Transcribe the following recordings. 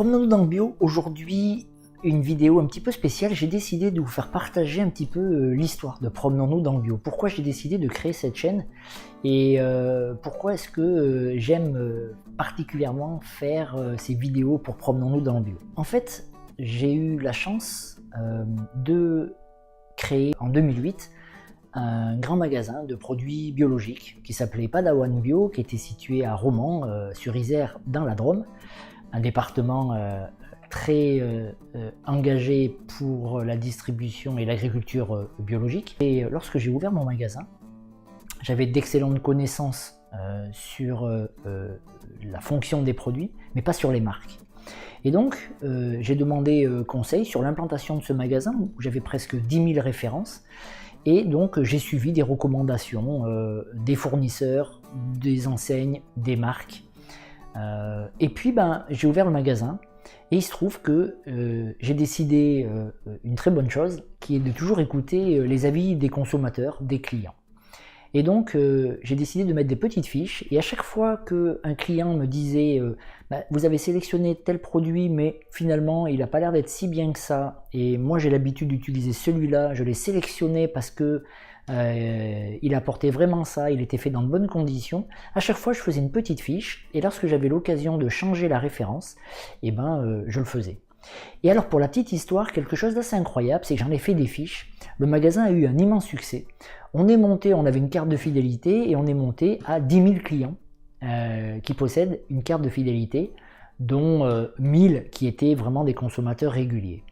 Promenons-nous dans le bio. Aujourd'hui, une vidéo un petit peu spéciale. J'ai décidé de vous faire partager un petit peu l'histoire de Promenons-nous dans le bio. Pourquoi j'ai décidé de créer cette chaîne et pourquoi est-ce que j'aime particulièrement faire ces vidéos pour Promenons-nous dans le bio. En fait, j'ai eu la chance de créer en 2008 un grand magasin de produits biologiques qui s'appelait Padawan Bio, qui était situé à Romans, sur Isère, dans la Drôme, un département très engagé pour la distribution et l'agriculture biologique. Et lorsque j'ai ouvert mon magasin, j'avais d'excellentes connaissances sur la fonction des produits, mais pas sur les marques. Et donc, j'ai demandé conseil sur l'implantation de ce magasin, où j'avais presque 10 000 références. Et donc, j'ai suivi des recommandations des fournisseurs, des enseignes, des marques. Et puis, j'ai ouvert le magasin. Et il se trouve que j'ai décidé une très bonne chose, qui est de toujours écouter les avis des consommateurs, des clients. Et donc, j'ai décidé de mettre des petites fiches, et à chaque fois qu'un client me disait vous avez sélectionné tel produit, mais finalement, il n'a pas l'air d'être si bien que ça, et moi j'ai l'habitude d'utiliser celui-là, je l'ai sélectionné parce que il apportait vraiment ça, il était fait dans de bonnes conditions. À chaque fois, je faisais une petite fiche, et lorsque j'avais l'occasion de changer la référence, je le faisais. Et alors, pour la petite histoire, quelque chose d'assez incroyable, c'est que j'en ai fait des fiches. Le magasin a eu un immense succès. On avait une carte de fidélité et on est monté à 10 000 clients qui possèdent une carte de fidélité, dont 1000 qui étaient vraiment des consommateurs réguliers.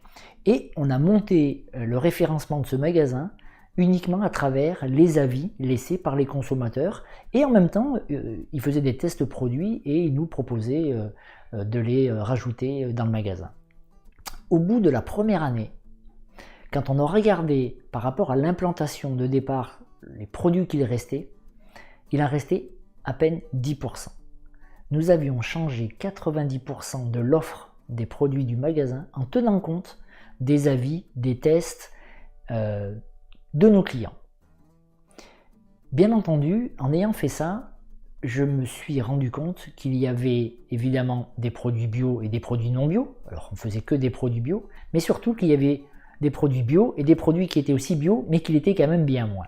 Et on a monté le référencement de ce magasin uniquement à travers les avis laissés par les consommateurs, et en même temps, ils faisaient des tests produits et ils nous proposaient de les rajouter dans le magasin. Au bout de la première année, quand on a regardé par rapport à l'implantation de départ les produits qu'il restait, il en restait à peine 10%. Nous avions changé 90% de l'offre des produits du magasin en tenant compte des avis, des tests de nos clients. Bien entendu, en ayant fait ça, je me suis rendu compte qu'il y avait évidemment des produits bio et des produits non bio. Alors on faisait que des produits bio, mais surtout qu'il y avait des produits bio et des produits qui étaient aussi bio, mais qui l'étaient quand même bien moins.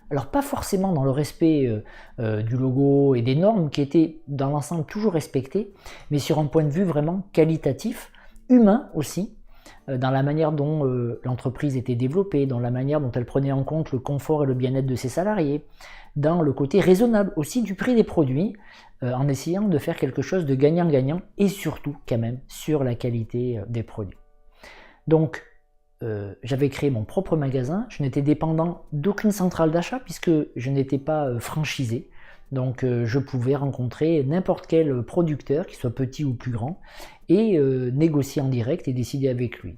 Alors pas forcément dans le respect du logo et des normes qui étaient dans l'ensemble toujours respectées, mais sur un point de vue vraiment qualitatif, humain aussi, dans la manière dont l'entreprise était développée, dans la manière dont elle prenait en compte le confort et le bien-être de ses salariés, dans le côté raisonnable aussi du prix des produits, en essayant de faire quelque chose de gagnant-gagnant, et surtout quand même sur la qualité des produits. Donc j'avais créé mon propre magasin, je n'étais dépendant d'aucune centrale d'achat puisque je n'étais pas franchisé, donc je pouvais rencontrer n'importe quel producteur, qu'il soit petit ou plus grand, et négocier en direct et décider avec lui.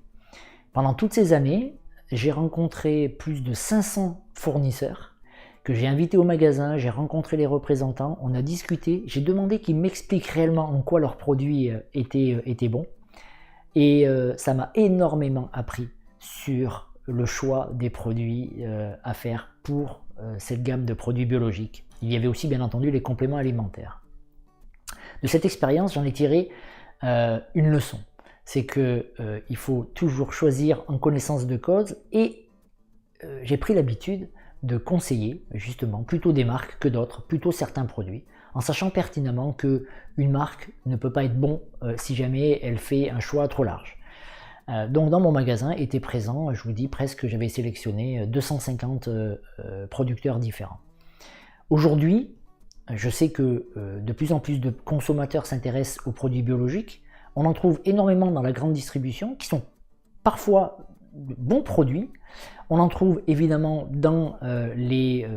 Pendant toutes ces années, j'ai rencontré plus de 500 fournisseurs que j'ai invités au magasin, j'ai rencontré les représentants, on a discuté, j'ai demandé qu'ils m'expliquent réellement en quoi leurs produits étaient bons, et ça m'a énormément appris sur le choix des produits à faire pour cette gamme de produits biologiques. Il y avait aussi bien entendu les compléments alimentaires. De cette expérience, j'en ai tiré une leçon. C'est qu'il faut toujours choisir en connaissance de cause, et j'ai pris l'habitude de conseiller justement plutôt des marques que d'autres, plutôt certains produits, en sachant pertinemment qu'une marque ne peut pas être bon si jamais elle fait un choix trop large. Donc dans mon magasin étaient présents, je vous dis presque, j'avais sélectionné 250 producteurs différents. Aujourd'hui, je sais que de plus en plus de consommateurs s'intéressent aux produits biologiques. On en trouve énormément dans la grande distribution, qui sont parfois de bons produits. On en trouve évidemment dans les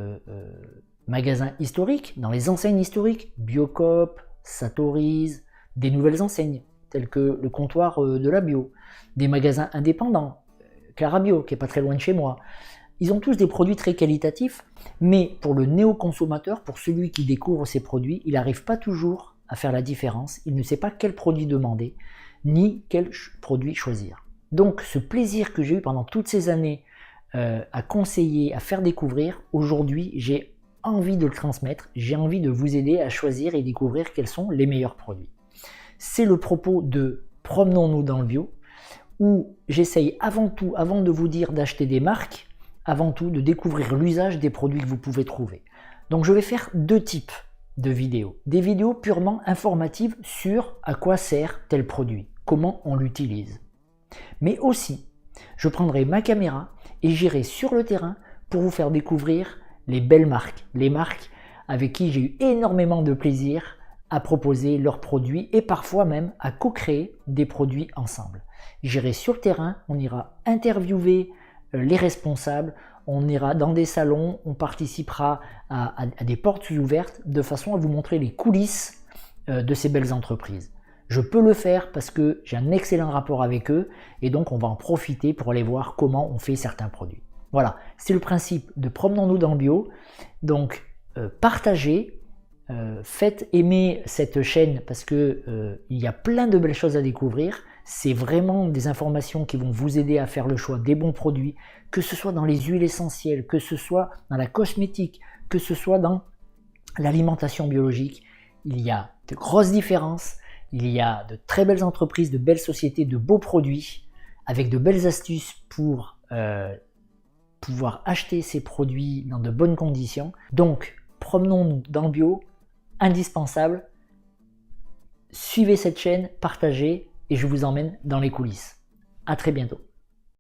magasins historiques, dans les enseignes historiques, Biocoop, Satoriz, des nouvelles enseignes, telles que le comptoir de la bio, des magasins indépendants, Clara Bio, qui n'est pas très loin de chez moi. Ils ont tous des produits très qualitatifs, mais pour le néo-consommateur, pour celui qui découvre ces produits, il n'arrive pas toujours à faire la différence, il ne sait pas quel produit demander, ni quel produit choisir. Donc ce plaisir que j'ai eu pendant toutes ces années à conseiller, à faire découvrir, aujourd'hui j'ai envie de le transmettre, j'ai envie de vous aider à choisir et découvrir quels sont les meilleurs produits. C'est le propos de Promenons-nous dans le bio, où j'essaye avant tout, avant de vous dire d'acheter des marques, avant tout de découvrir l'usage des produits que vous pouvez trouver. Donc je vais faire deux types de vidéos. Des vidéos purement informatives sur à quoi sert tel produit, comment on l'utilise. Mais aussi, je prendrai ma caméra et j'irai sur le terrain pour vous faire découvrir les belles marques, les marques avec qui j'ai eu énormément de plaisir à proposer leurs produits et parfois même à co-créer des produits ensemble. J'irai sur le terrain, on ira interviewer les responsables, on ira dans des salons, on participera à des portes ouvertes de façon à vous montrer les coulisses de ces belles entreprises. Je peux le faire parce que j'ai un excellent rapport avec eux et donc on va en profiter pour aller voir comment on fait certains produits. Voilà, c'est le principe de Promenons-nous dans le bio. Donc partagez, faites aimer cette chaîne parce que il y a plein de belles choses à découvrir. C'est vraiment des informations qui vont vous aider à faire le choix des bons produits, que ce soit dans les huiles essentielles, que ce soit dans la cosmétique, que ce soit dans l'alimentation biologique. Il y a de grosses différences, il y a de très belles entreprises, de belles sociétés, de beaux produits, avec de belles astuces pour pouvoir acheter ces produits dans de bonnes conditions. Donc, promenons-nous dans le bio, indispensable. Suivez cette chaîne, partagez et je vous emmène dans les coulisses. À très bientôt.